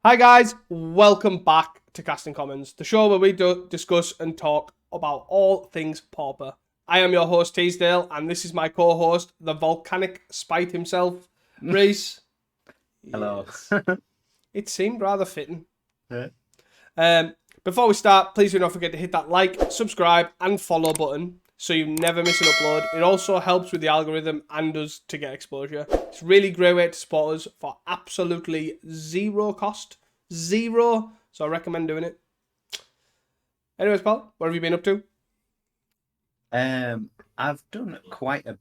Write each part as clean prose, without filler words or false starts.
Hi guys, welcome back to Casting Commons, the show where we discuss and talk about all things Pauper. I am your host Teasdale, and this is my co-host, the volcanic spite himself, Reese. Hello. Yes. It seemed rather fitting. Yeah. Before we start, please do not forget to hit that like, subscribe, and follow button so you never miss an upload. It also helps with the algorithm and us to get exposure. It's a really great way to support us for absolutely zero cost. Zero. So I recommend doing it. Anyways, pal, what have you been up to? I've done quite a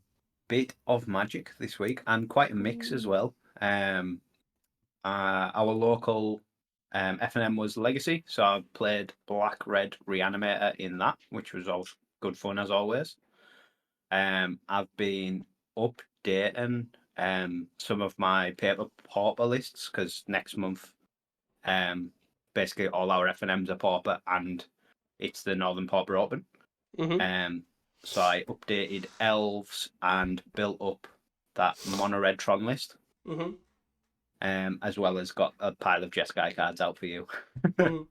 bit of Magic this week and quite a mix as well. Our local F&M was Legacy, so I played Black Red Reanimator in that, which was all good fun as always. I've been updating some of my paper Pauper lists because next month, basically all our F&Ms are Pauper and it's the Northern Pauper Open. Mm-hmm. So I updated elves and built up that mono red Tron list. Mm-hmm. As well as got a pile of Jeskai cards out for you. Mm-hmm.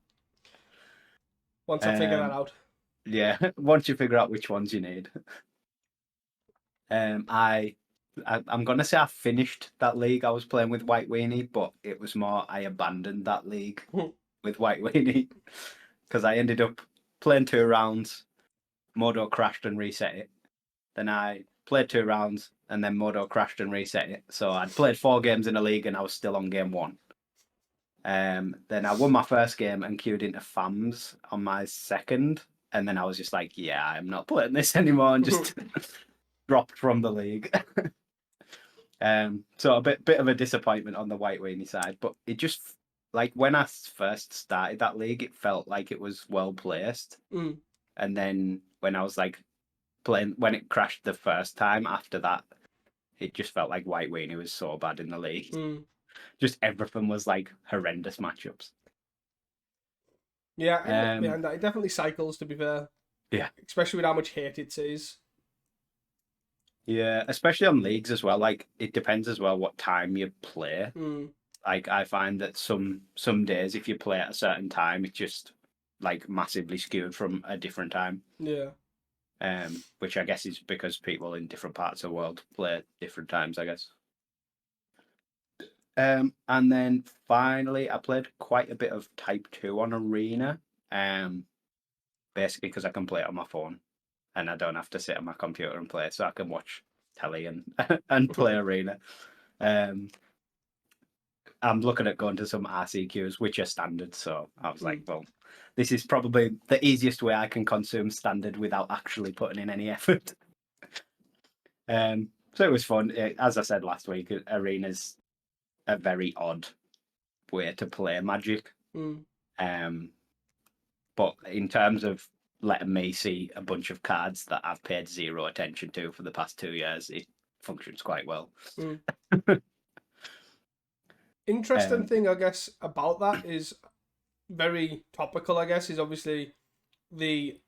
Once I figure that out. Yeah, once you figure out which ones you need. I'm gonna say I finished that league I was playing with White Weenie, but it was more I abandoned that league with White Weenie because I ended up playing 2 rounds, Modo crashed and reset it. Then I played 2 rounds and then Modo crashed and reset it. So I'd played 4 games in a league and I was still on game 1. Then I won my first game and queued into FAMs on my second. And then I was just like, yeah, I'm not playing this anymore and just dropped from the league. So a bit of a disappointment on the White Weenie side. But it just, like, when I first started that league, it felt like it was well placed. Mm. And then when I was like playing, when it crashed the first time after that, it just felt like White Weenie was so bad in the league. Mm. Just everything was like horrendous matchups. Yeah, I can get behind that. It definitely cycles, to be fair. Yeah. Especially with how much hate it sees. Yeah, especially on leagues as well. Like it depends as well what time you play. Mm. Like I find that some days if you play at a certain time, it's just like massively skewed from a different time. Yeah. Which I guess is because people in different parts of the world play at different times, I guess. And then finally, I played quite a bit of Type 2 on Arena. Basically because I can play it on my phone and I don't have to sit on my computer and play, so I can watch telly and and play Arena. I'm looking at going to some RCQs, which are standard, so I was like, well, this is probably the easiest way I can consume standard without actually putting in any effort. So it was fun. As I said last week, Arena's a very odd way to play Magic. But in terms of letting me see a bunch of cards that I've paid zero attention to for the past 2 years, it functions quite well. Interesting thing, I guess, about that is very topical, I guess, is obviously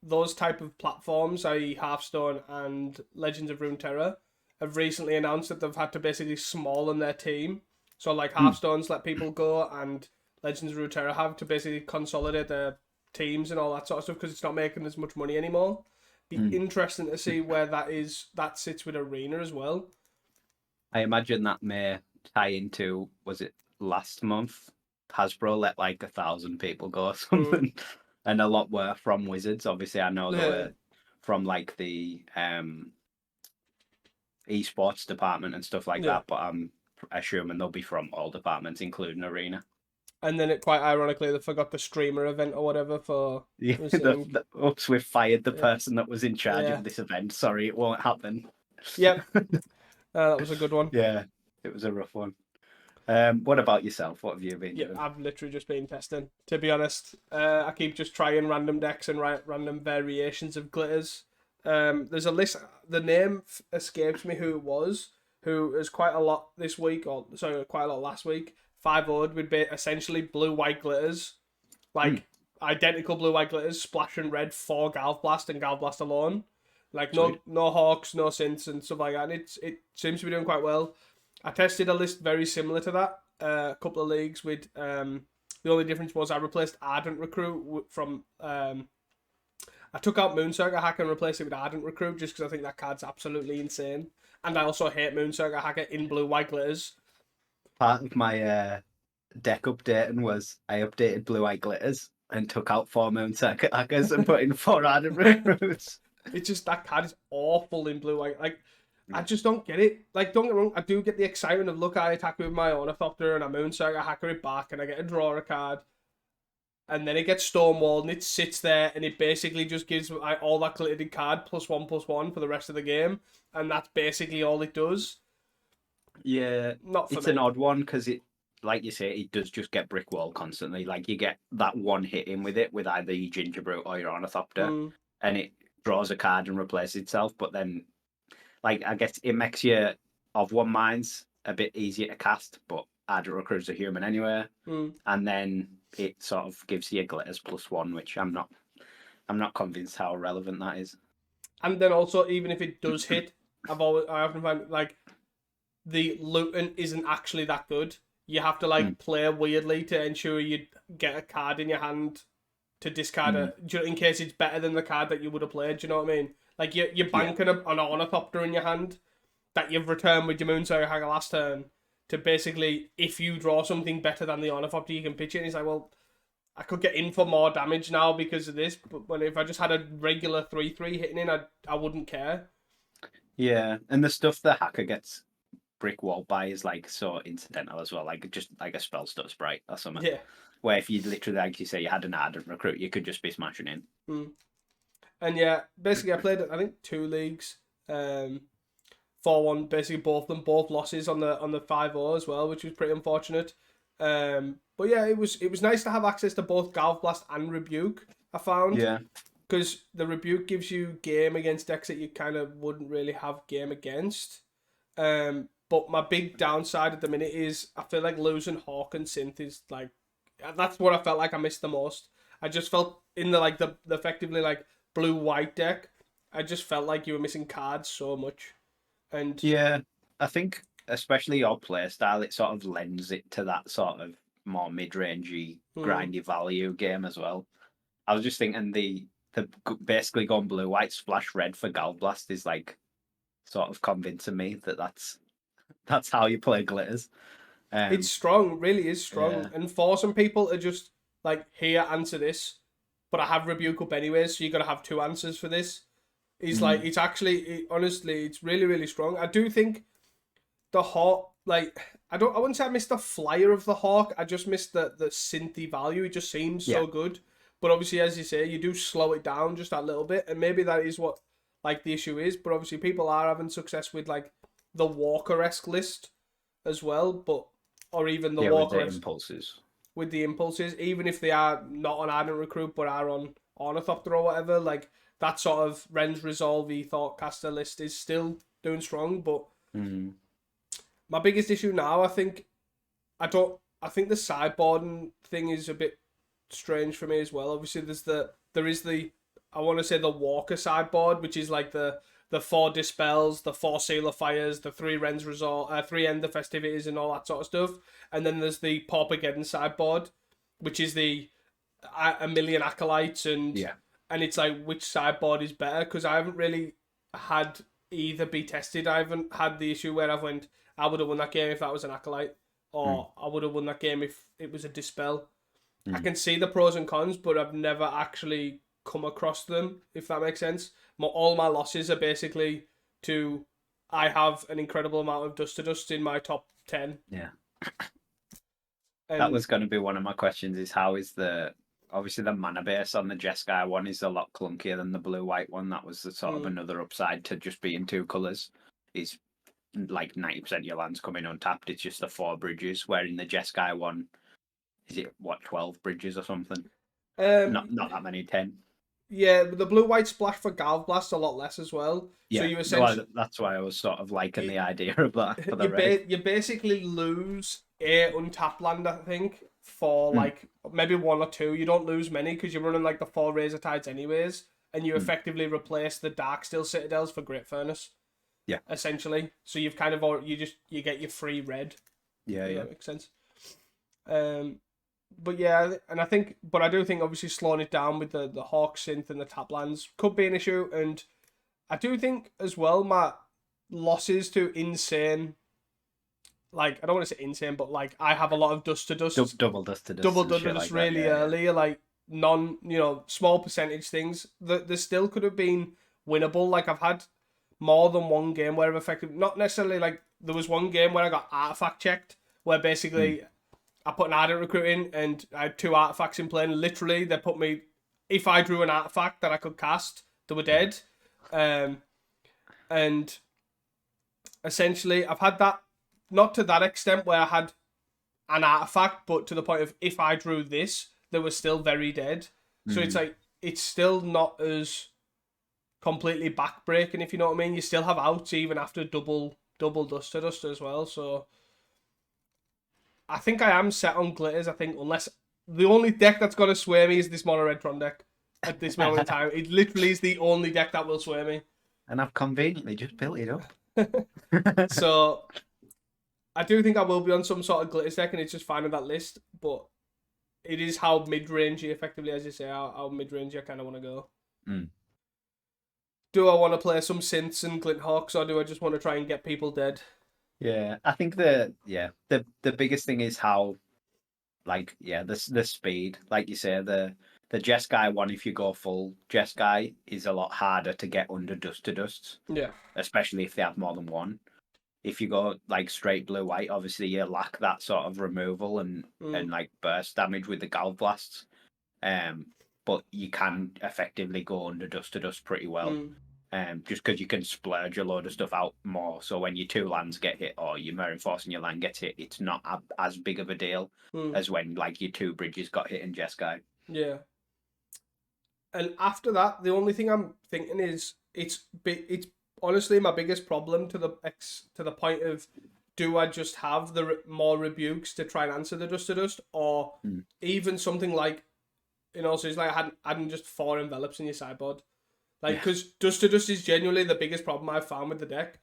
those type of platforms, i.e. Hearthstone and Legends of Runeterra, have recently announced that they've had to basically smallen their team. So like Hearthstone's let people go and Legends of Runeterra have to basically consolidate their teams and all that sort of stuff because it's not making as much money anymore. Be interesting to see where that sits with Arena as well. I imagine that may tie into, was it last month? Hasbro let like 1,000 people go or something, and a lot were from Wizards. Obviously, I know they were from like the esports department and stuff like that, but I'm assuming they'll be from all departments, including Arena. And then it quite ironically they forgot the streamer event or whatever for Oops, we've fired the person that was in charge of this event. Sorry, it won't happen. Yep. That was a good one. Yeah, it was a rough one. What about yourself? What have you been doing? I've literally just been testing. To be honest, I keep just trying random decks and random variations of glitters. There's a list. The name escapes me who it was. Who is quite a lot this week, or sorry, quite a lot last week. 5-0'd would be essentially blue-white glitters, like identical blue-white glitters, splash and red for Galvblast and Galvblast alone. Like no Hawks, no Synths and stuff like that. And it seems to be doing quite well. I tested a list very similar to that. A couple of leagues with the The only difference was I replaced Ardent Recruit from I took out Moonsaker Hacker and replaced it with Ardent Recruit just because I think that card's absolutely insane. And I also hate Moonsaker Hacker in blue white glitters. Part of my deck updating was I updated blue white glitters and took out 4 Moonsaker Hackers and put in 4 Ardent Recruits. It's just that card is awful in blue white. Like, I just don't get it. Like, don't get me wrong, I do get the excitement of, look, I attack with my Ornithopter and I Moonsaker Hacker it back and I get to draw a card. And then it gets Stonewalled and it sits there and it basically just gives all that glittered card +1/+1 for the rest of the game. And that's basically all it does. Yeah, Not for it's me. an odd one because it, like you say, it does just get brick wall constantly. Like you get that one hit in with it with either your Gingerbrute or your Ornithopter, and it draws a card and replaces itself. But then, like, I guess it makes you of one minds a bit easier to cast, but Ardent Recruit's a human anyway, and then it sort of gives you glitters +1, which I'm not convinced how relevant that is. And then also, even if it does hit, I often find like the looting isn't actually that good. You have to like play weirdly to ensure you get a card in your hand to discard it in case it's better than the card that you would have played. Do you know what I mean? Like you're banking an Ornithopter in your hand that you've returned with your Moonsaker Hacker last turn to basically, if you draw something better than the Ornithopter, you can pitch it. And it's like, well, I could get in for more damage now because of this, but if I just had a regular 3/3 hitting in, I wouldn't care. Yeah, and the stuff the hacker gets brick wall by is like so incidental as well, like just like a spell stuff sprite or something. Yeah. Where if you literally, like you say, you had an Ardent Recruit, you could just be smashing in. And yeah, basically I played I think 2 leagues, 4-1, basically both losses on the 5-0 as well, which was pretty unfortunate. But yeah, it was nice to have access to both Galvblast and Rebuke, I found. Yeah. Because the Rebuke gives you game against decks that you kind of wouldn't really have game against. But my big downside at the minute is I feel like losing Hawk and Synth is like, that's what I felt like I missed the most. I just felt in the effectively like blue-white deck, I just felt like you were missing cards so much. And yeah, I think especially your play style, it sort of lends it to that sort of more mid-rangey, grindy value game as well. I was just thinking the basically going blue-white splash red for Galvblast is like sort of convincing me that that's how you play glitters. It's strong, really is strong, and forcing people to just like, here, answer this, but I have Rebuke up anyways, so you got to have 2 answers for this. It's like, it's actually, honestly, it's really, really strong. I do think the Hawk, like, I wouldn't say I missed the flyer of the Hawk, I just missed the synthy value. It just seems so good. But obviously, as you say, you do slow it down just a little bit, and maybe that is what like the issue is. But obviously, people are having success with like the Walker-esque list as well, or even the Walker with the impulses. With the impulses, even if they are not on Ardent Recruit but are on Ornithopter or whatever, like that sort of Ren's Resolve Thoughtcaster list is still doing strong. But my biggest issue now, I think the sideboarding thing is a bit strange for me as well. Obviously, there is the I want to say the Walker sideboard, which is like the 4 Dispels, the 4 Seal of Fires, the 3 Ren's Resort, 3 End of Festivities and all that sort of stuff. And then there's the Pauper sideboard, which is the a million Acolytes and it's like, which sideboard is better? Because I haven't really had either be tested. I haven't had the issue where I would have won that game if that was an Acolyte, or I would have won that game if it was a Dispel. I can see the pros and cons, but I've never actually come across them, if that makes sense. All my losses are basically I have an incredible amount of Dust to Dust in my top 10. Yeah. That was going to be one of my questions, is how is obviously the mana base on the Jeskai one is a lot clunkier than the blue-white one. That was the sort of another upside to just being 2 colours, is like 90% of your lands coming untapped. It's just the 4 bridges, where in the Jeskai one, is it 12 bridges or something? Not that many, 10. Yeah, but the blue-white splash for Galvblast a lot less as well. Yeah, so you essentially, that's why I was sort of liking the idea of that for the red. You basically lose a untapped land, I think, for like maybe 1 or 2. You don't lose many because you're running like the 4 Razor Tides anyways, and you effectively replace the Darksteel Citadels for Great Furnace. Yeah, essentially. So you've kind of you get your free red. Yeah, That makes sense. But yeah, and I do think obviously slowing it down with the Hawk synth and the tap lands could be an issue. And I do think as well, my losses to insane, like, I don't want to say insane, but like, I have a lot of dust to dust, Double dust to dust, double and dust to shit dust like that. really Yeah, early, like, small percentage things that there still could have been winnable. Like, I've had more than one game where I've effectively, not necessarily like, there was one game where I got artifact checked, where basically I put an ardent recruit in and I had 2 artifacts in play, and literally they put me, if I drew an artifact that I could cast, they were dead. And essentially I've had that, not to that extent where I had an artifact, but to the point of if I drew this, they were still very dead. So it's like, it's still not as completely backbreaking, if you know what I mean. You still have outs even after double dust to dust as well. So I think I am set on glitters. I think unless the only deck that's gonna sway me is this mono red Tron deck at this moment in time. It literally is the only deck that will sway me. and I've conveniently just built it up. So I do think I will be on some sort of glitters deck, and it's just finding that list. But it is how mid-rangey, effectively, as you say, how mid-rangey I kind of want to go. Do I want to play some synths and glint hawks, or do I just want to try and get people dead? Yeah, I think the biggest thing is how, like, the speed. Like you say, the Jeskai one, if you go full Jeskai, is a lot harder to get under dust to dust. Yeah. Especially if they have more than one. If you go like straight blue white, obviously you lack that sort of removal and like burst damage with the Galv blasts. But you can effectively go under dust to dust pretty well. Just because you can splurge a load of stuff out more. So when your 2 lands get hit or your Mirror Force and your land gets hit, it's not as big of a deal as when like your 2 bridges got hit in Jeskai. Yeah. And after that, the only thing I'm thinking is it's honestly my biggest problem to the point of, do I just have the more rebukes to try and answer the dust to dust, or even something like, so it's like I hadn't just 4 envelops in your sideboard. Like, because dust to dust is genuinely the biggest problem I've found with the deck.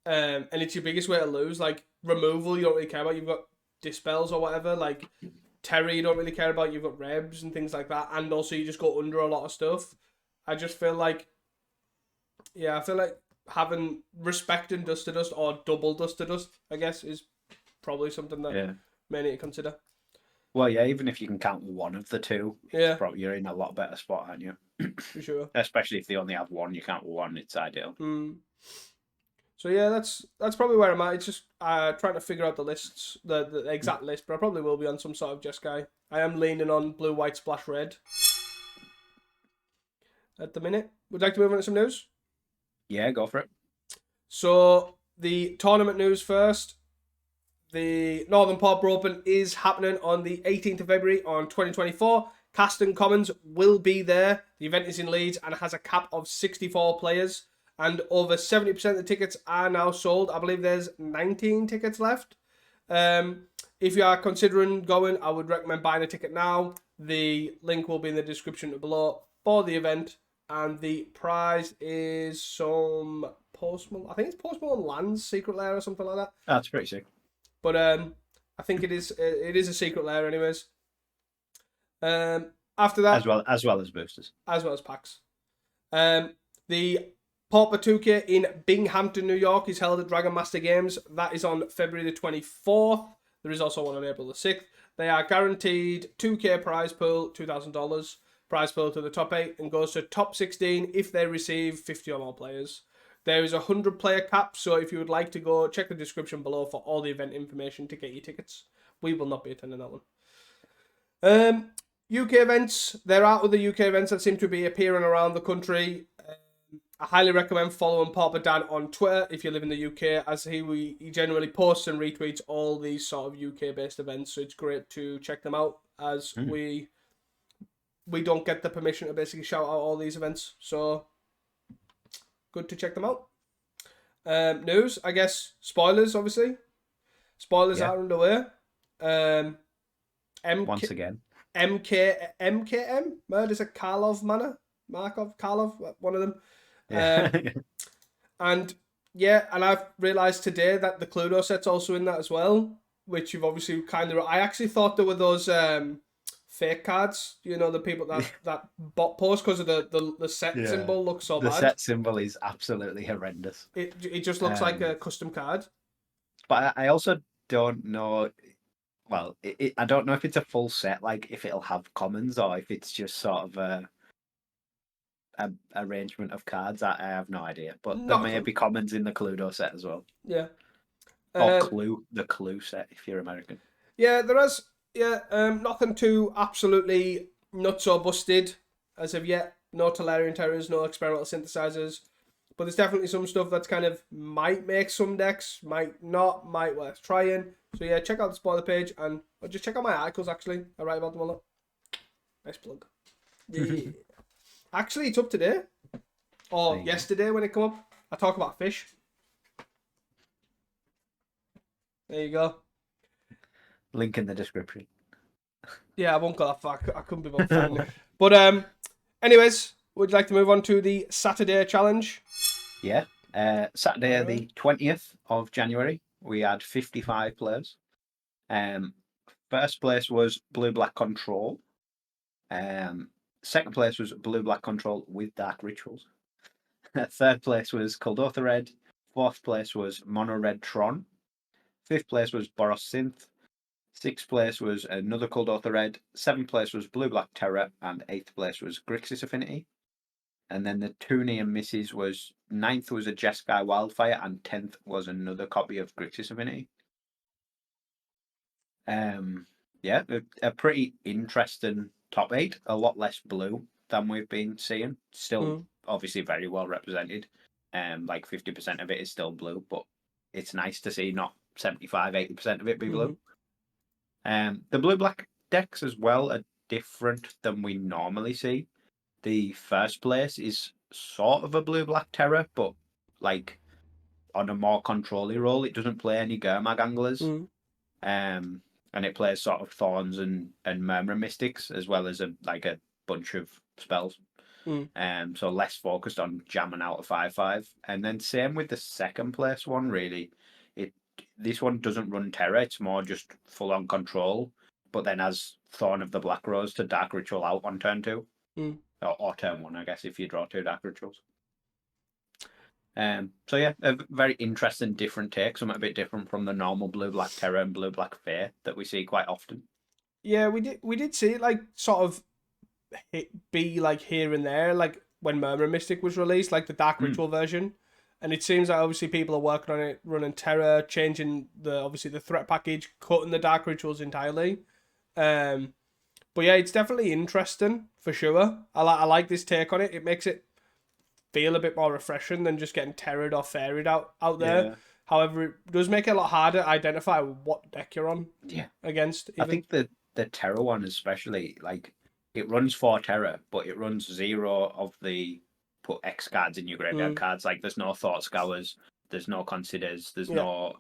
And it's your biggest way to lose. Like, removal, you don't really care about. You've got dispels or whatever. Like, Terry, you don't really care about. You've got Rebs and things like that. And also, you just go under a lot of stuff. I just feel like, having respecting dust to dust or double dust to dust, I guess, is probably something that may need to consider. Well, yeah, even if you can count one of the 2, you're in a lot better spot, aren't you? For sure. Especially if they only have one, you count one, it's ideal. So yeah, that's probably where I'm at. It's just trying to figure out the lists, the exact list, but I probably will be on some sort of Jeskai. I am leaning on blue, white, splash, red at the minute. Would you like to move on to some news? Yeah, go for it. So the tournament news first. The Northern Pauper Open is happening on the 18th of February on 2024. Caston Commons will be there. The event is in Leeds and has a cap of 64 players. And over 70% of the tickets are now sold. I believe there's 19 tickets left. If you are considering going, I would recommend buying a ticket now. The link will be in the description below for the event. And the prize is some Post Malone Lands Secret Lair or something like that. That's pretty sick. But I think it is a secret lair anyways. After that, as well as boosters, as well as packs. The Pauper 2K in Binghamton, New York is held at Dragon Master Games. That is on February the 24th. There is also one on April the 6th. They are guaranteed 2K prize pool, $2,000 prize pool to the top 8, and goes to top 16 if they receive 50 or more players. There is a 100-player cap, so if you would like to go, check the description below for all the event information to get your tickets. We will not be attending that one. UK events. There are other UK events that seem to be appearing around the country. I highly recommend following Pauper Dan on Twitter if you live in the UK, as he generally posts and retweets all these sort of UK-based events, so it's great to check them out, as we don't get the permission to basically shout out all these events, so good to check them out. News, I guess, spoilers, obviously. Spoilers are underway. Once again. MKM? Murders at Karlov Manor? Karlov, one of them. And I've realised today that the Cluedo set's also in that as well. which you've obviously kind of. I actually thought there were those fake cards. You know, the people that bot post because of the set symbol looks so The bad. set symbol is absolutely horrendous. It just looks like a custom card. But I also don't know. Well, I don't know if it's a full set, like if it'll have commons or if it's just sort of a arrangement of cards. I have no idea. But there may be commons in the Cluedo set as well. Yeah. Or the Clue set if you're American. Yeah, there is. Yeah, nothing too absolutely nuts or busted as of yet. No Tolarian Terrors, no experimental synthesizers. But there's definitely some stuff that's kind of might make some decks, might not, might worth trying. So yeah, check out the spoiler page and just check out my articles actually. I write about them a lot. Nice plug. Yeah. Actually, it's up today. Or yesterday when it come up. I talk about fish. There you go. Link in the description. Yeah, I won't go that far. I couldn't be bothered finding it. But anyways, would you like to move on to the Saturday challenge? Yeah. Saturday the 20th of January, we had 55 players. First place was Blue Black Control. Second place was Blue Black Control with Dark Rituals. Third place was Kuldotha Red. Fourth place was Mono Red Tron. Fifth place was Boros Synth. Sixth place was another Kuldotha Red. Seventh place was Blue Black Terror. And eighth place was Grixis Affinity. And then the two near misses was ninth was a Jeskai Wildfire, and 10th was another copy of Grixis Affinity. Yeah, a pretty interesting top 8. A lot less blue than we've been seeing. Still, obviously, very well represented. Like 50% of it is still blue, but it's nice to see not 75-80% of it be blue. The blue-black decks as well are different than we normally see. The first place is sort of a blue-black terror, but like on a more control-y role. It doesn't play any Gurmag Anglers. And it plays sort of Thorns and Murmuring Mystics, as well as a bunch of spells. So less focused on jamming out a 5/5. And then same with the second place one, really. This one doesn't run terror, it's more just full-on control, but then has Thorn of the Black Rose to Dark Ritual out on turn 2. Or turn 1, I guess, if you draw 2 Dark Rituals. So yeah, a very interesting, different take, something a bit different from the normal blue-black terror and blue-black fear that we see quite often. Yeah, we did see it like sort of be like here and there, like when Murmuring Mystic was released, like the Dark Ritual version. And it seems like obviously people are working on it, running terror, changing the threat package, cutting the Dark Rituals entirely. But yeah, it's definitely interesting for sure. I like this take on it. It makes it feel a bit more refreshing than just getting terrored or fairied out there. Yeah. However, it does make it a lot harder to identify what deck you're on against. Even. I think the terror one especially, like, it runs 4 terror, but it runs 0 of the put X cards in your graveyard cards. Like, there's no Thought Scours, there's no Considers, there's no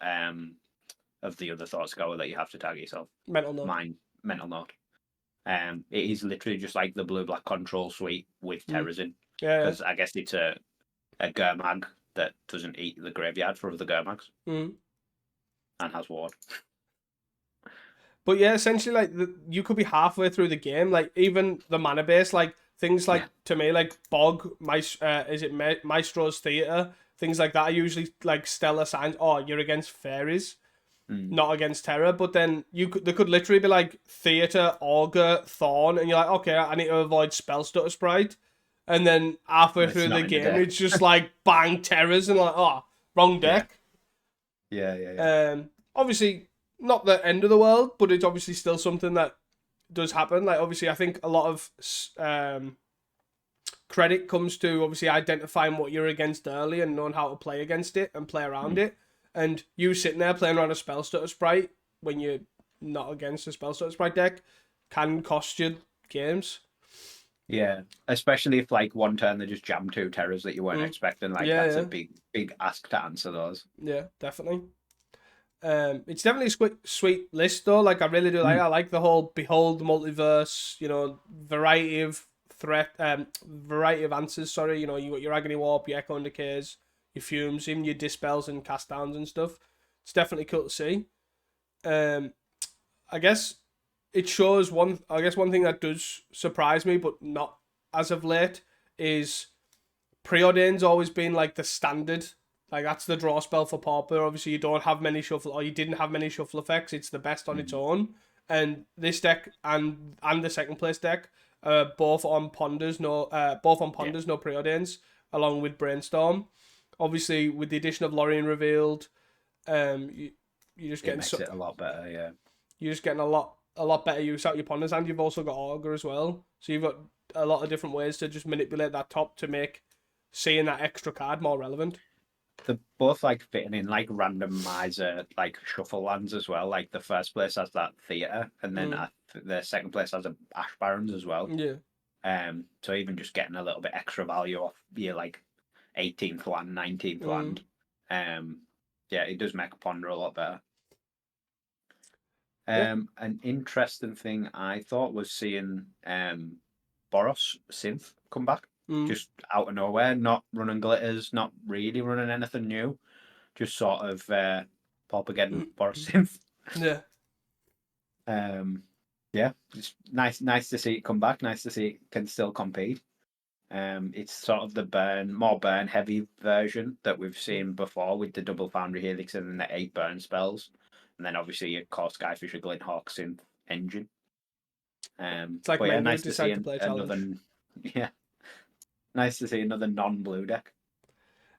of the other Thought Scour that you have to target yourself. Mental Note. Mental Note. It is literally just like the blue-black control suite with terrors in. Because I guess it's a Gurmag that doesn't eat the graveyard for other Gurmags. And has ward. But yeah, essentially, like, you could be halfway through the game. Like, even the mana base, like, things like, to me, like, Bog, Maestro's Theatre, things like that are usually, like, stellar signs. Oh, you're against fairies, not against terror. But then there could literally be, like, Theatre, Augur, Thorn, and you're like, okay, I need to avoid Spell Stutter Sprite. And then halfway through the game, it's just, like, bang, terrors, and like, oh, wrong deck. Yeah. Obviously, not the end of the world, but it's obviously still something that does happen. Like, obviously, I think a lot of credit comes to obviously identifying what you're against early and knowing how to play against it and play around it. And you sitting there playing around a Spell Stutter Sprite when you're not against a Spell Stutter Sprite deck can cost you games. Yeah, especially if, like, one turn they just jam 2 terrors that you weren't expecting. Like, that's a big ask to answer those. Yeah, definitely. It's definitely a sweet list though. Like, I really do like. I like the whole Behold the Multiverse. You know, variety of answers. Sorry, you know, you got your Agony Warp, your Echo and Decays, your Fumes, even your Dispels and Cast Downs and stuff. It's definitely cool to see. I guess it shows one. I guess one thing that does surprise me, but not as of late, is Preordain's always been like the standard. Like that's the draw spell for Pauper. Obviously, you don't have many shuffle, or you didn't have many shuffle effects. It's the best on its own. And this deck and the second place deck, both on ponders, no Preordains, along with Brainstorm. Obviously, with the addition of Lorien revealed, you just getting it a lot better. Yeah, you're just getting a lot better use out your ponders, and you've also got Augur as well. So you've got a lot of different ways to just manipulate that top to make seeing that extra card more relevant. They're both like fitting in like randomizer like shuffle lands as well. Like the first place has that theater, and then the second place has a Ash Barons as well. Yeah. So even just getting a little bit extra value off your like 18th land, 19th land. Yeah, it does make a ponder a lot better. An interesting thing I thought was seeing Boros Synth come back. Just out of nowhere, not running glitters, not really running anything new. Just sort of Pauper getting Boros Synth. Yeah. Yeah, it's nice to see it come back. Nice to see it can still compete. It's sort of the more burn heavy version that we've seen before with the double Foundry Helix and then the 8 burn spells. And then obviously your core Skyfisher Glinthawk Synth engine. It's like nice to see play another. Yeah, nice to see another non-blue deck.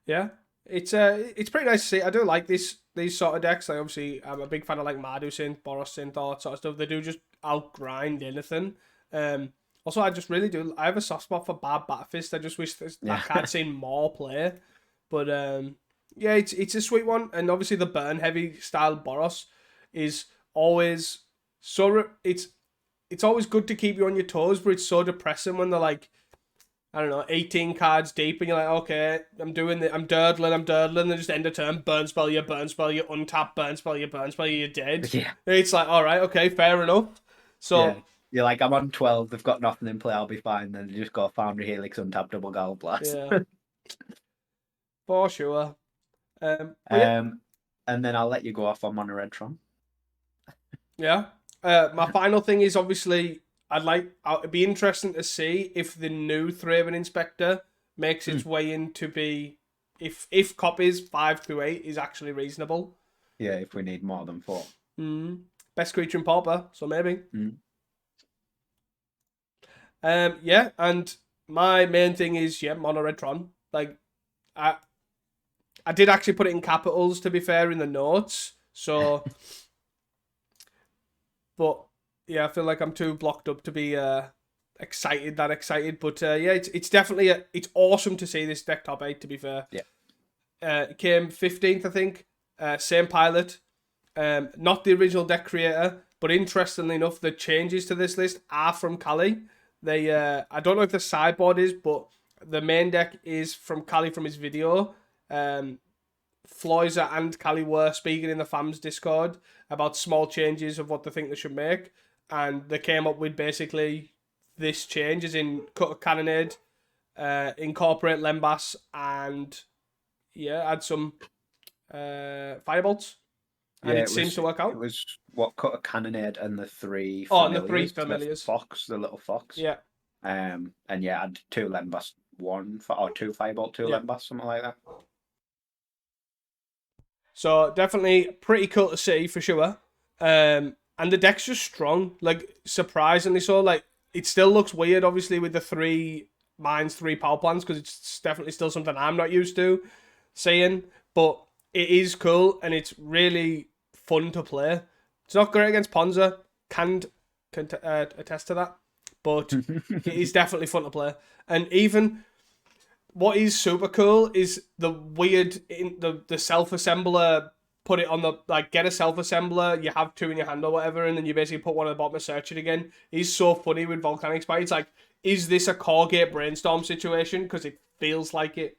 Yeah, it's pretty nice to see. I do like these sort of decks. Like obviously, I'm a big fan of like Mardu Synth, Boros Synth, all that sort of stuff. They do just outgrind anything. Also, I just really do. I have a soft spot for Bad Batfist. I just wish that card seen more play. But yeah, it's a sweet one, and obviously the burn heavy style Boros is always so. It's always good to keep you on your toes, but it's so depressing when they're like, I don't know, 18 cards deep, and you're like, okay, I'm durdling, then just end of turn, burn spell you, untap, burn spell you, you're dead. Yeah. It's like, all right, okay, fair enough. So yeah. You're like, I'm on 12, they've got nothing in play, I'll be fine. Then you just go Foundry Helix, untap, double Gall Blast. Yeah. For sure. And then I'll let you go off on Mono Red Tron. Yeah. My final thing is obviously it'd be interesting to see if the new Thraben Inspector makes its way into be if copies 5 through 8 is actually reasonable. Yeah, if we need more than 4. Best creature in Pauper, so maybe. Yeah, and my main thing is Mono Red Tron. Like I did actually put it in capitals, to be fair, in the notes. So but yeah, I feel like I'm too blocked up to be excited. But yeah, it's definitely it's awesome to see this deck top 8, to be fair. Yeah. It came 15th, I think. Same pilot. Not the original deck creator, but interestingly enough, the changes to this list are from Kali. They I don't know if the sideboard is, but the main deck is from Kali from his video. Floyza and Kali were speaking in the fams Discord about small changes of what they think they should make, and they came up with basically this change as in cut a Cannonade, incorporate Lembas, and add some Firebolts. And it seems to work out. It was what cut a Cannonade and the 3 familiars. And the 3 familiars. The little fox. Yeah. And add 2 Lembas, 2 Firebolt, 2 Lembas, something like that. So definitely pretty cool to see for sure. And the deck's just strong, like surprisingly so. Like it still looks weird, obviously, with the 3 mines, 3 power plants, because it's definitely still something I'm not used to seeing. But it is cool and it's really fun to play. It's not great against Ponza, can attest to that, but it is definitely fun to play. And even what is super cool is the weird the self-assembler. Put it on the get a self-assembler. You have 2 in your hand or whatever, and then you basically put one at the bottom and search it again. He's so funny with Volcanic Spite. It's like, is this a core gate brainstorm situation? Because it feels like it.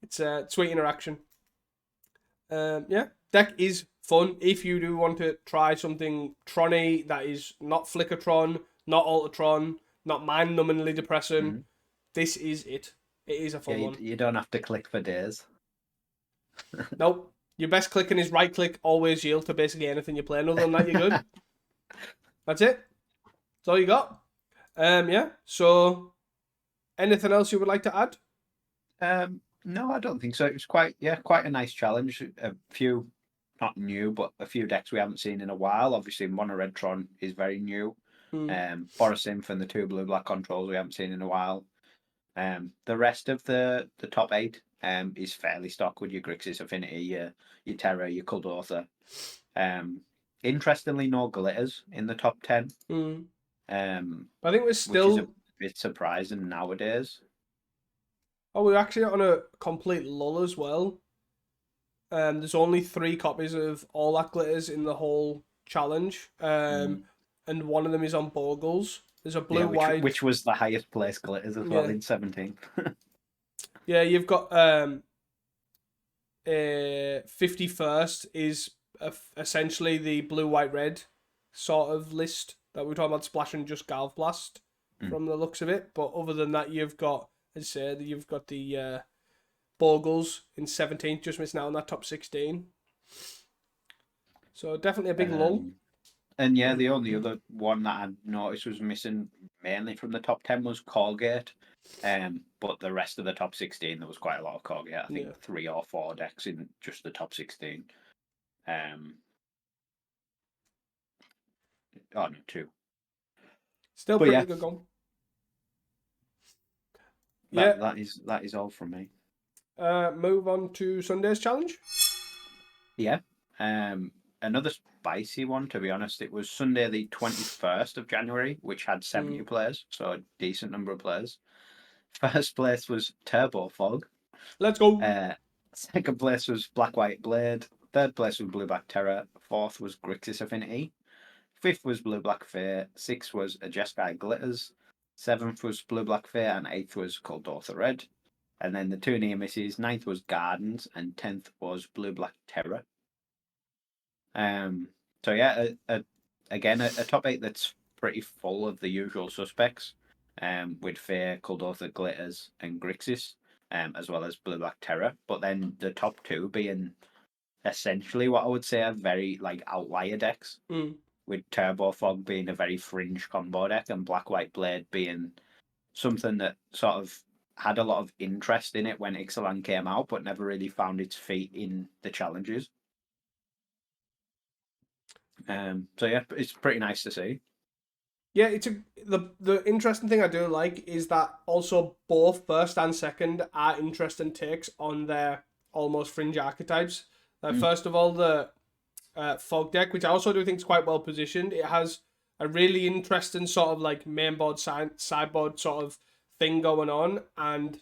It's a sweet interaction. Deck is fun if you do want to try something Tron-y that is not Flickertron, not Ultratron, not mind-numbingly depressing. This is it. It is a fun one. You don't have to click for days. Nope. Your best clicking is right click, always yield to basically anything you're playing. Other than that, you're good. That's it. That's all you got. Yeah. So, anything else you would like to add? No, I don't think so. It was quite a nice challenge. A few, not new, but a few decks we haven't seen in a while. Obviously, Mono Red Tron is very new. Borisynth and the two blue black controls we haven't seen in a while. The rest of the top 8 is fairly stock with your Grixis Affinity, your Terra, your Kuldotha. Interestingly, no glitters in the top 10. I think we're still, which is a bit surprising nowadays. Oh, we're actually on a complete lull as well. There's only 3 copies of all that glitters in the whole challenge. And one of them is on Bogles. There's a blue white, which was the highest place glitters as well in 17th. Yeah, you've got 51st is essentially the blue white red sort of list that we were talking about, splashing just Galv Blast from the looks of it. But other than that, you've got, as I said, you've got the Bogles in 17th, just missing out on that top 16. So definitely a big lull. And yeah, the only other one that I noticed was missing mainly from the top 10 was Colgate. But the rest of the top 16, there was quite a lot of Colgate. I think 3 or 4 decks in just the top 16. No, 2. Still pretty good going. That is all from me. Move on to Sunday's challenge. Yeah. Another spicy one, to be honest. It was Sunday the 21st of January, which had 70 players, so a decent number of players. First place was Turbo Fog. Let's go. Second place was Black White Blade. Third place was Blue Black Terror. Fourth was Grixis Affinity. Fifth was Blue Black Fair. Sixth was a Jeskai Glitters. Seventh was Blue Black Fair, and eighth was Kuldotha Red. And then the 2 near misses. Ninth was Gardens, and 10th was Blue Black Terror. So yeah, again a top 8 that's pretty full of the usual suspects. With Fair, Kuldotha, Glitters, and Grixis, as well as Blue Black Terror. But then the top 2 being essentially what I would say are very outlier decks. With Turbo Fog being a very fringe combo deck, and Black White Blade being something that sort of had a lot of interest in it when Ixalan came out, but never really found its feet in the challenges. So yeah, it's pretty nice to see. Yeah, the interesting thing I do like is that also both first and second are interesting takes on their almost fringe archetypes. First of all, the Fog deck, which I also do think is quite well positioned. It has a really interesting sort of mainboard sideboard sort of thing going on, and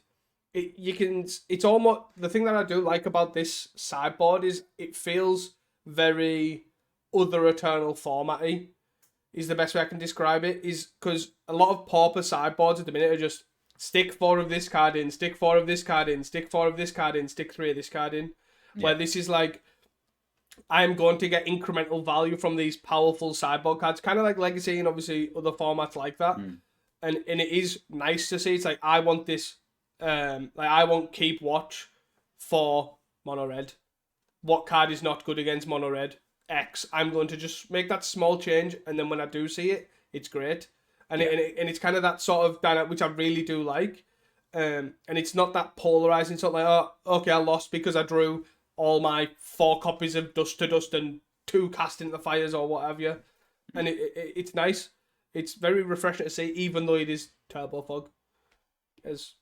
it's almost, the thing that I do like about this sideboard is it feels very Other Eternal format-y, is the best way I can describe it, is because a lot of Pauper sideboards at the minute are just stick 4 of this card in, stick 4 of this card in, stick 4 of this card in, stick 3 of this card in. Where this is I'm going to get incremental value from these powerful sideboard cards, kind of like Legacy and obviously other formats like that. And it is nice to see. It's I want this, I want Keep Watch for Mono Red. What card is not good against Mono Red? X. I'm going to just make that small change, and then when I do see it, it's great. And it's kind of that sort of dynamic which I really do like. And it's not that polarizing sort of oh, okay, I lost because I drew all my 4 copies of Dust to Dust and 2 Cast into the Fires or whatever. And it's nice. It's very refreshing to see, even though it is Turbo Fog. It's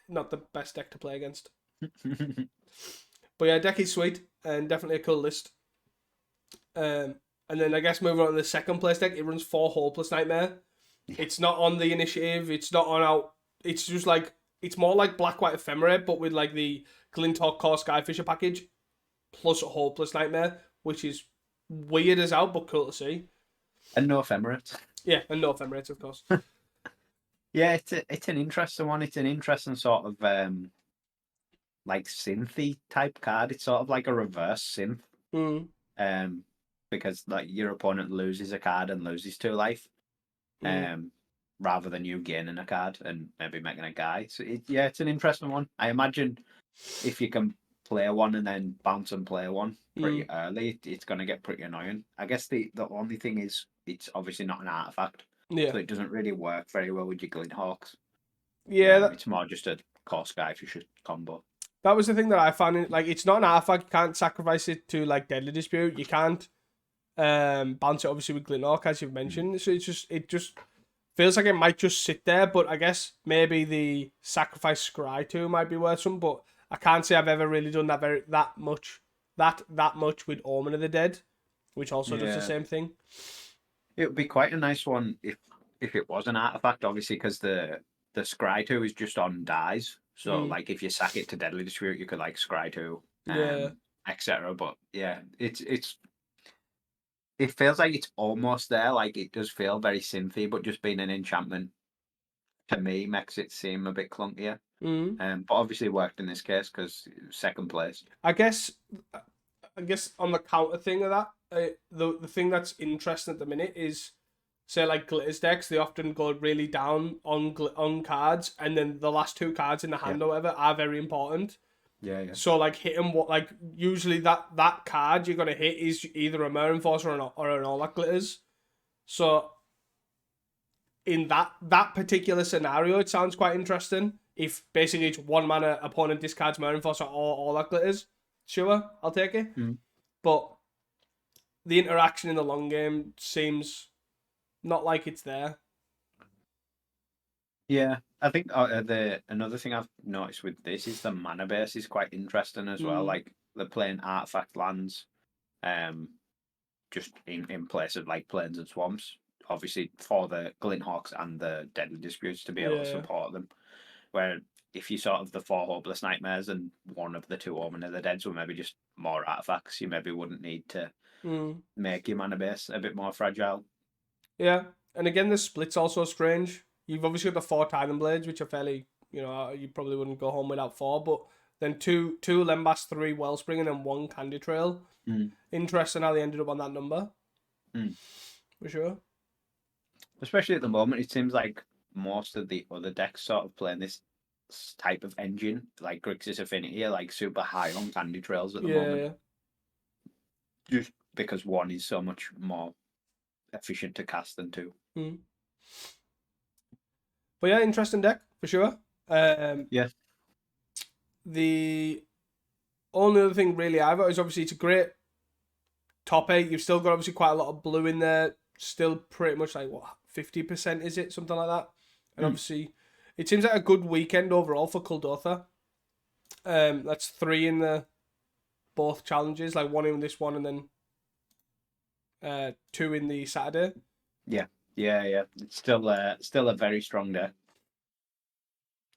not the best deck to play against. But yeah, deck is sweet and definitely a cool list. And then I guess moving on to the second place deck, it runs 4 Hopeless Nightmare. It's not on the initiative. It's not on out. It's just it's more like Black White Ephemerate, but with the Glinthawk Core Skyfisher package plus a Hopeless Nightmare, which is weird as out, but cool to see. And no Ephemerates. Yeah, and no Ephemerates, of course. Yeah, it's an interesting one. It's an interesting sort of synthy type card. It's sort of like a reverse synth. Because your opponent loses a card and loses 2 life, rather than you gaining a card and maybe making a guy. So it's an interesting one. I imagine if you can play one and then bounce and play one pretty early, it's going to get pretty annoying. I guess the only thing is it's obviously not an artifact, Yeah. so it doesn't really work very well with your Glinthawks. Yeah, it's more just a core Skyfisher combo. that was the thing that I found. Like, it's not an artifact. You can't sacrifice it to like Deadly Dispute. You can't bounce it obviously with Glinthawk, as you've mentioned. So it just feels like it might just sit there. But I guess maybe the sacrifice Scry 2 might be worth some. But I can't say I've ever really done that much with Omen of the Dead, which also does the same thing. It would be quite a nice one if it was an artifact, obviously, because the Scry 2 is just on dies. So like if you sack it to Deadly Dispute, you could like Scry 2, etc. But yeah, it feels like it's almost there. Like it does feel very synthy, but just being an enchantment to me makes it seem a bit clunkier. But obviously worked in this case because second place. I guess on the counter thing of that, the thing that's interesting at the minute is, say like Glitters decks, they often go really down on cards, and then the last two cards in the hand or whatever are very important. Yeah. So like hitting what usually that card you're gonna hit is either a Mirror Enforcer or an All That Glitters. So in that particular scenario, it sounds quite interesting. If basically it's 1 mana opponent discards Mirror Enforcer or All That Glitters, sure, I'll take it. But the interaction in the long game seems not like it's there. Yeah, I think another thing I've noticed with this is the mana base is quite interesting as well. Like they're playing artifact lands, just in place of like plains and swamps. Obviously for the Glinthawks and the Deadly Disputes to be able to support them. Where if you sort of the 4 Hopeless Nightmares and one of the 2 Omen of the Deads were maybe just more artifacts, you maybe wouldn't need to make your mana base a bit more fragile. Yeah, and again, the split's also strange. You've obviously got the 4 Titan Blades, which are fairly, you probably wouldn't go home without 4, but then two Lembas, 3 Wellspring, and then 1 Candy Trail. Interesting how they ended up on that number. For sure. Especially at the moment, it seems like most of the other decks sort of playing this type of engine, like Grixis Affinity, are like super high on Candy Trails at the moment. Just because 1 is so much more efficient to cast than 2. But yeah, interesting deck for sure. Yeah. The only other thing really I've got is obviously it's a great top 8. You've still got obviously quite a lot of blue in there. Still pretty much like 50% is it, something like that. And obviously it seems like a good weekend overall for Kuldotha. That's 3 in the both challenges, like 1 in this one and then 2 in the Saturday. Yeah. It's still a very strong day.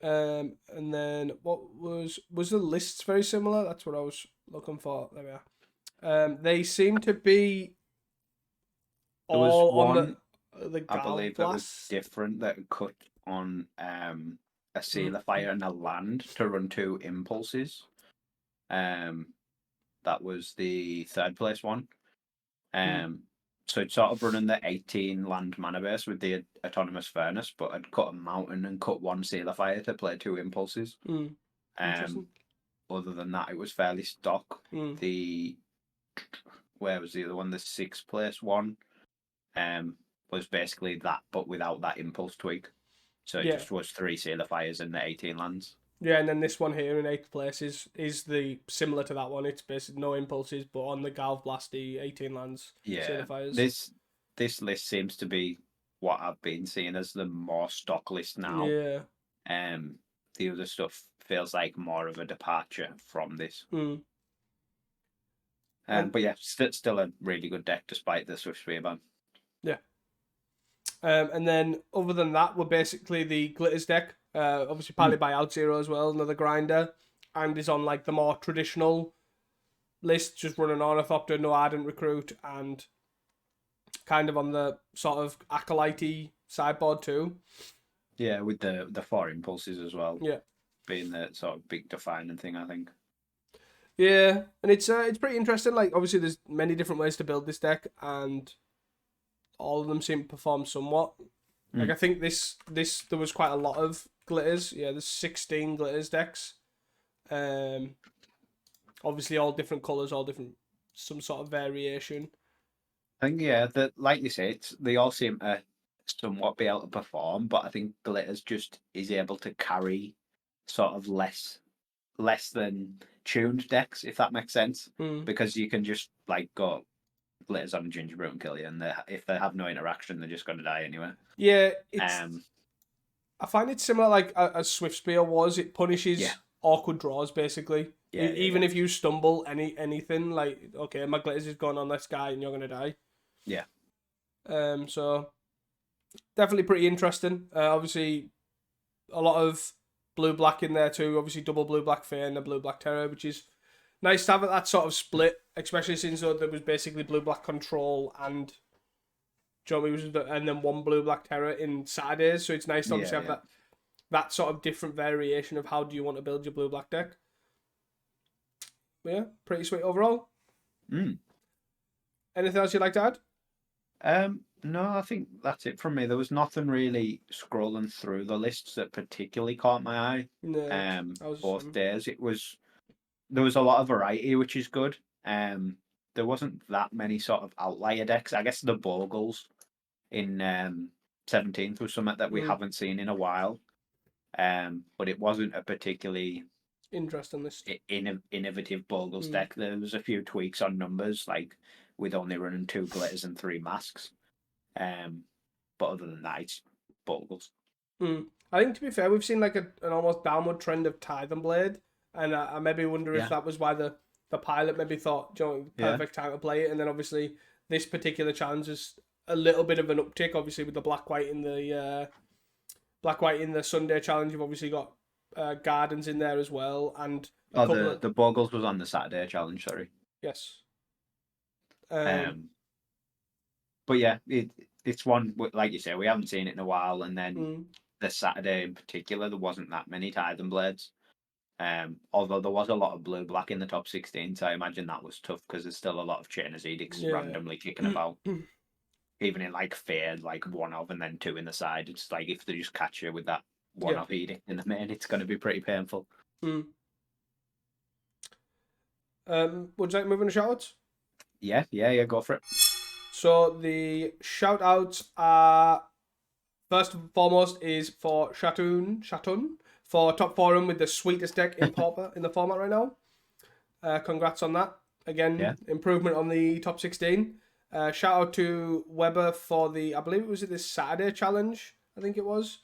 And then what was the lists very similar? That's what I was looking for. There we are. They seem to be all on the I believe that was Blast. different, that cut on a Sealer Fire and a land to run 2 impulses. That was the 3rd place one. So it's sort of running the 18 land mana base with the Autonomous Furnace, but I'd cut a mountain and cut 1 Sealer Fire to play 2 impulses. Other than that, it was fairly stock. Where was the other one? The 6th place one was basically that, but without that impulse tweak. So it just was 3 Sealer Fires and the 18 lands. Yeah, and then this one here in 8th place is the similar to that one. It's basically no impulses, but on the Galv Blasty 18 lands. Yeah, this list seems to be what I've been seeing as the more stock list now. Yeah. The other stuff feels like more of a departure from this. But yeah, still a really good deck despite the Swift Spearban. Yeah. And then other than that, we're basically the Glitters deck. Obviously piloted by OutZero as well, another grinder, and is on like the more traditional list, just running Ornithopter, no Ardent Recruit, and kind of on the sort of acolyte sideboard too. Yeah, with the 4 impulses as well. Yeah, being the sort of big defining thing, I think. Yeah, and it's pretty interesting. Like obviously, there's many different ways to build this deck, and all of them seem to perform somewhat. Like I think this there was quite a lot of glitters. Yeah, there's 16 glitters decks. Obviously, all different colours, all different, some sort of variation. I think that like you say, they all seem to somewhat be able to perform, but I think Glitters just is able to carry sort of less than tuned decks, if that makes sense, because you can just like go Glitters on a Gingerbread and kill you, and if they have no interaction, they're just going to die anyway. Yeah, I find it similar like as Swift Spear was. It punishes awkward draws basically. Even if you stumble anything, like, okay, my Glitters is going on this guy and you're going to die. Yeah. So definitely pretty interesting. Obviously, a lot of blue-black in there too. Obviously, double blue-black Fair and a blue-black Terror, which is nice to have that sort of split, especially since there was basically blue-black Control and and then one blue-black Terror in Saturdays. So it's nice to obviously have that sort of different variation of how do you want to build your blue-black deck. But yeah, pretty sweet overall. Anything else you'd like to add? No, I think that's it from me. There was nothing really scrolling through the lists that particularly caught my eye. No, both days. There was a lot of variety, which is good. There wasn't that many sort of outlier decks. I guess the Bogles in 17th was something that we haven't seen in a while. But it wasn't a particularly interesting list. Innovative Bogles deck. There was a few tweaks on numbers, like with only running 2 Glitters and 3 Masks. But other than that, it's Bogles. I think, to be fair, we've seen like an almost downward trend of Tithe and Blade, and I maybe wonder if that was why the pilot maybe thought, perfect time to play it, and then obviously this particular challenge is a little bit of an uptick, obviously with the black white in the Sunday challenge. You've obviously got Gardens in there as well, and the Bogles was on the Saturday challenge. Sorry. Yes. But yeah, it's one, like you say, we haven't seen it in a while, and then the Saturday in particular, there wasn't that many Tithe and Blades. Although there was a lot of blue-black in the top 16, so I imagine that was tough because there's still a lot of Chainer's Edicts randomly kicking about. Even in like Fair, like 1 of and then 2 in the side, it's like if they just catch you with that 1 of Edict in the main, it's going to be pretty painful. Would you like to move on to shoutouts? Yeah, go for it. So the shoutouts are, first and foremost, is for Shatun for top forum with the sweetest deck in Pauper in the format right now. Congrats on that. Again, improvement on the top 16. Shout out to Weber for I believe it was this Saturday challenge, I think it was.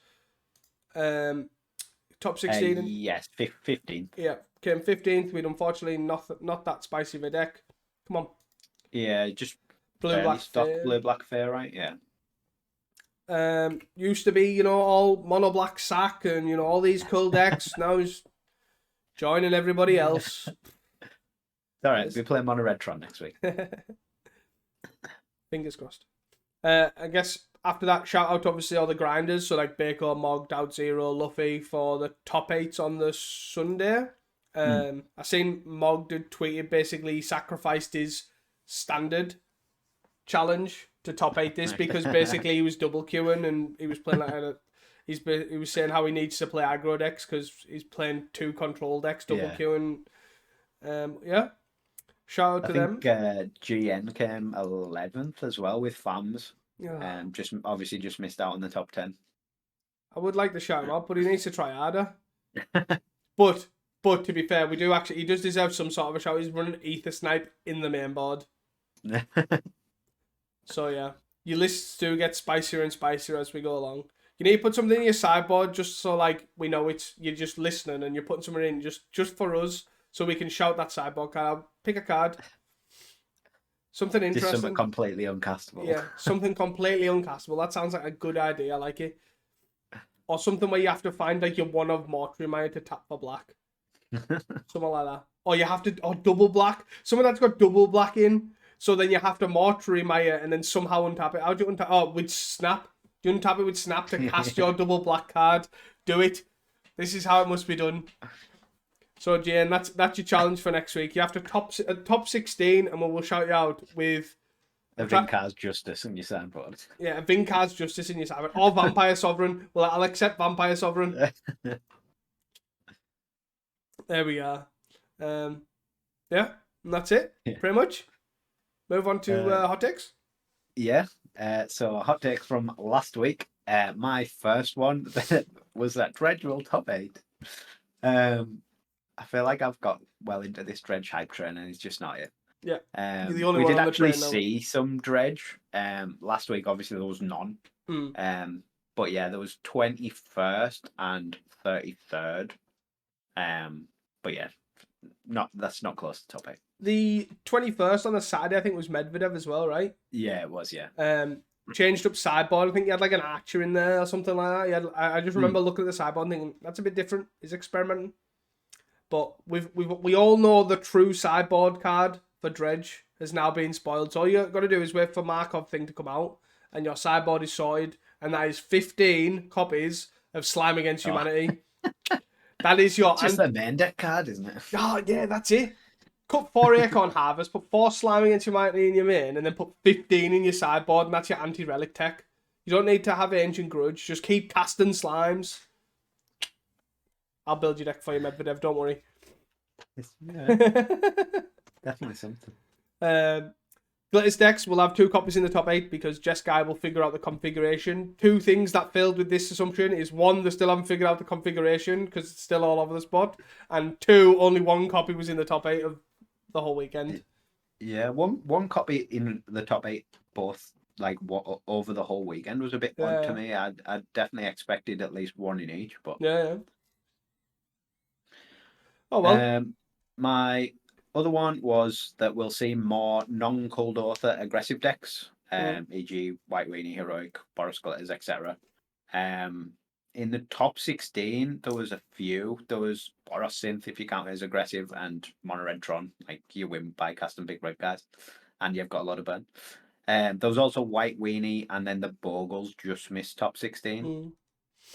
Top 16. Yes, 15th. Yeah, came 15th with unfortunately not that spicy of a deck. Come on. Yeah, just blue-black Fair, right? Yeah. Used to be, all mono black sack and all these cool decks. Now he's joining everybody else. All right, we'll be playing mono red Tron next week. Fingers crossed. I guess after that, shout out to obviously all the grinders, so like Baker, Mog, Doubt Zero, Luffy for the top 8s on the Sunday. I seen Mog did tweeted basically sacrificed his standard challenge to top 8 this because basically he was double queuing and he was playing like he was saying how he needs to play aggro decks because he's playing 2 control decks double queuing. Shout out to them. I think GN came 11th as well with FAMs. Just missed out on the top 10. I would like to shout him out, but he needs to try harder. But to be fair, he does deserve some sort of a shout. He's running Ether Snipe in the main board. So yeah, your lists do get spicier and spicier as we go along. You need to put something in your sideboard just so like we know you're just listening and you're putting something in just for us so we can shout that sideboard card. I'll pick a card. Something interesting. Just something completely uncastable. Yeah, something completely uncastable. That sounds like a good idea. I like it. Or something where you have to find like your 1 of Mortuary Mire to tap for black. Something like that. Or you have to double black. Something that's got double black in. So then you have to Mortuary Mire and then somehow untap it. How do you untap? Oh, with Snap. Do you untap it with Snap to cast your double black card? Do it. This is how it must be done. So Jane, that's your challenge for next week. You have to top 16, and we'll shout you out with a Vincar's Justice in your sideboard. Yeah, a Vincar's Justice in your sideboard, or Vampire Sovereign. Well, I'll accept Vampire Sovereign. There we are. Yeah, and that's it, Yeah. pretty much. Move on to hot takes. Yeah. So hot takes from last week. My first one was that Dredge will top 8. I feel like I've got well into this Dredge hype train and it's just not it. Yeah, you're the only we one did on the actually train now. see some Dredge. Last week, obviously, there was none. But yeah, there was 21st and 33rd. But yeah, that's not close to top 8. The 21st on the Saturday, I think, was Medvedev as well, right? Yeah, it was, yeah. Changed up sideboard. I think he had like an archer in there or something like that. He had, I just remember looking at the sideboard and thinking, that's a bit different. He's experimenting. But we all know the true sideboard card for Dredge has now been spoiled. So all you got to do is wait for Markov thing to come out and your sideboard is sorted. And that is 15 copies of Slime Against Humanity. That is your... It's just the main deck card, isn't it? Oh, yeah, that's it. Cut 4 Acorn Harvest, put 4 Slime Against Humanity in your main, and then put 15 in your sideboard, and that's your anti-relic tech. You don't need to have Ancient Grudge. Just keep casting slimes. I'll build your deck for you, Medvedev. Don't worry. Yeah, definitely something. Glitters decks will have 2 copies in the top 8 because Jess Guy will figure out the configuration. 2 things that failed with this assumption is 1, they still haven't figured out the configuration because it's still all over the spot, and 2, only 1 copy was in the top 8 of the whole weekend. Yeah, one copy in the top 8, both like over the whole weekend was a bit odd to me. I definitely expected at least 1 in each, but yeah. Oh well. My other one was that we'll see more non-Cold Author aggressive decks, e.g. White Weenie, Heroic, Boros Glitters, etc. In the top 16, there was a few. There was Boros Synth, if you count it as aggressive, and Mono Red Tron, like you win by casting big red guys, and you've got a lot of burn. There was also White Weenie, and then the Bogles just missed top 16.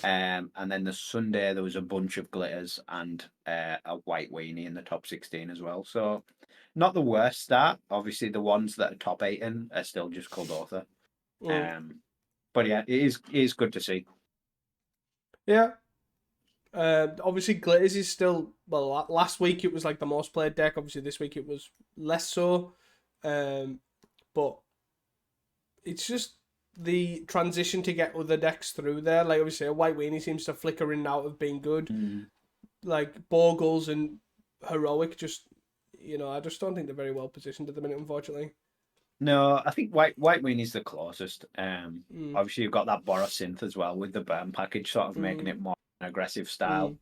And then the Sunday there was a bunch of glitters and a White Weenie in the top 16 as well. So not the worst start. Obviously the ones that are top 8 in are still just Cold Author. But yeah, it is good to see. Yeah. Obviously glitters is still, well, last week it was like the most played deck. Obviously this week it was less so. But it's just the transition to get other decks through there. Like obviously a White Weenie seems to flicker in and out of being good. Like Bogles and Heroic just, I just don't think they're very well positioned at the minute, unfortunately. No, I think White Weenie's the closest. Obviously you've got that Boros Synth as well with the burn package sort of making it more an aggressive style.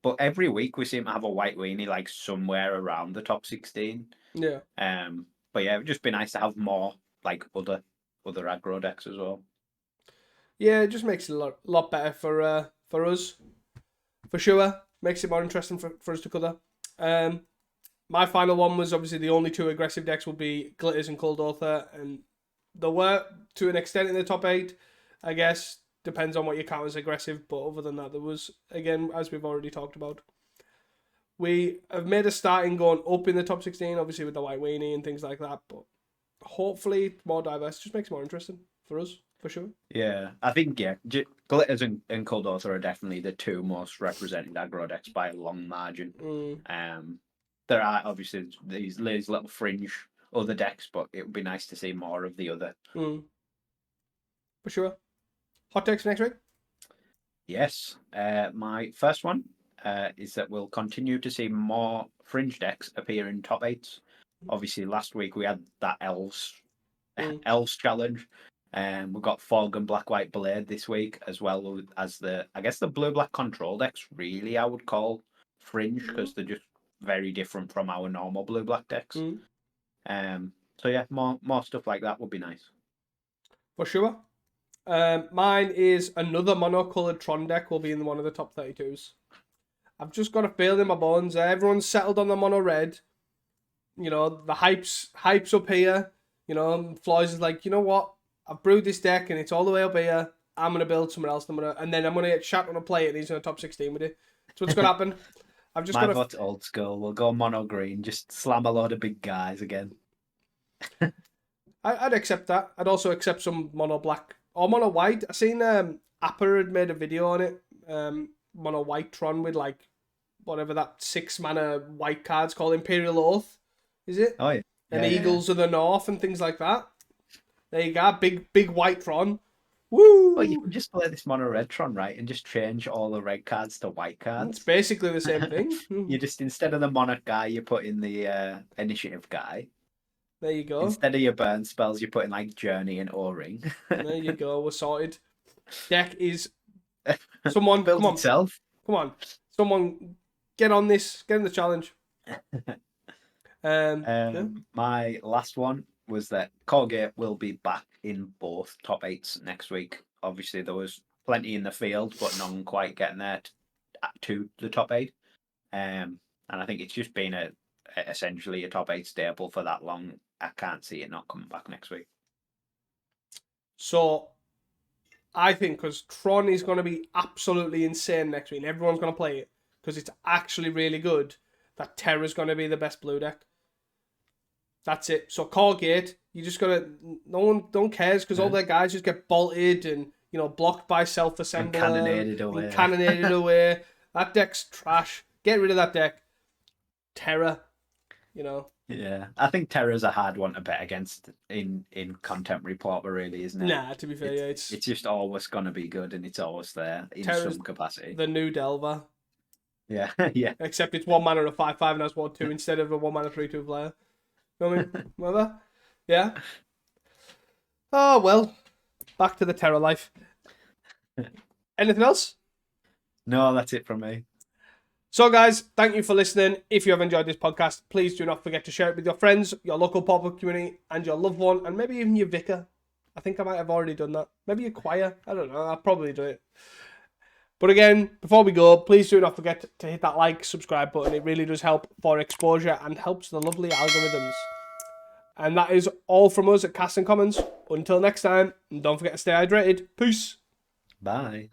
But every week we seem to have a White Weenie like somewhere around the top 16. Yeah. But yeah, it would just be nice to have more like other aggro decks as well. Yeah, it just makes it a lot better for us, for sure. Makes it more interesting for us to cover. My final one was obviously the only 2 aggressive decks would be Glitters and Cold Author, and there were to an extent in the top 8. I guess depends on what you count as aggressive, but other than that, there was, again, as we've already talked about. We have made a start in going up in the top 16, obviously with the White Weenie and things like that, but hopefully more diverse just makes it more interesting for us, for sure. Yeah, I think, Glitters and Cold Author are definitely the 2 most represented aggro decks by a long margin. There are obviously these little fringe other decks, but it would be nice to see more of the other. For sure. Hot takes next week? Yes. My first one is that we'll continue to see more fringe decks appear in top 8s. Obviously, last week we had that Elves challenge. We've got Fog and Black White Blade this week, as well as the blue black control decks. Really, I would call fringe because they're just very different from our normal blue black decks. So yeah, more stuff like that would be nice. For sure. Mine is another mono-coloured Tron deck will be in one of the top 32s. I've just got a feeling in my bones. Everyone's settled on the mono red. The hype's up here. Floyd's is like, you know what? I've brewed this deck and it's all the way up here. I'm going to build somewhere else. And then I'm going to get Shat on a play and he's in the top 16 with it. That's what's going to happen. My vote's old school. We'll go mono green. Just slam a load of big guys again. I'd accept that. I'd also accept some mono black or mono white. I seen Apper had made a video on it. Mono white Tron with like whatever that 6 mana white card's called, Imperial Oath. is it? Oh yeah. And Yeah, yeah, Eagles of the North and things like that. There you go, big white Tron. Woo! Well, you can just play this mono red Tron, right, and just change all the red cards to white It's cards. basically the same thing. You just, instead of the monarch guy, you put in the initiative guy. There you go. Instead of your burn spells, you put in like Journey and O-ring. There you go. We're sorted. Deck is someone Built come on, itself. come on, someone get on this. Get in the challenge. Yeah. My last one was that Colgate will be back in both top 8s next week. Obviously, there was plenty in the field, but none quite getting there to the top 8. And I think it's just been essentially a top 8 staple for that long. I can't see it not coming back next week. So, I think because Tron is going to be absolutely insane next week, and everyone's going to play it because it's actually really good, that Terra's going to be the best blue deck. That's it. So Colgate, you just gotta. No one cares because all their guys just get bolted and blocked by self-assembler and cannonaded away. Cannonaded away. That deck's trash. Get rid of that deck. Terra, Yeah, I think Terra's a hard one to bet against in contemporary Pauper, really, isn't it? Nah, to be fair, it's just always gonna be good, and it's always there in Terra's some capacity. the new Delver. Yeah, yeah. Except it's 1 mana of 5/5 and has 1/2 instead of a 1 mana 3/2 player. You know what I mean? Remember? Yeah. Oh well. Back to the Terra life. Anything else? No, that's it from me. So guys, thank you for listening. If you have enjoyed this podcast, please do not forget to share it with your friends, your local Pauper community, and your loved one, and maybe even your vicar. I think I might have already done that. Maybe your choir. I don't know. I'll probably do it. But again, before we go, please do not forget to hit that like, subscribe button. It really does help for exposure and helps the lovely algorithms. And that is all from us at Cast and Commons. Until next time, and don't forget to stay hydrated. Peace. Bye.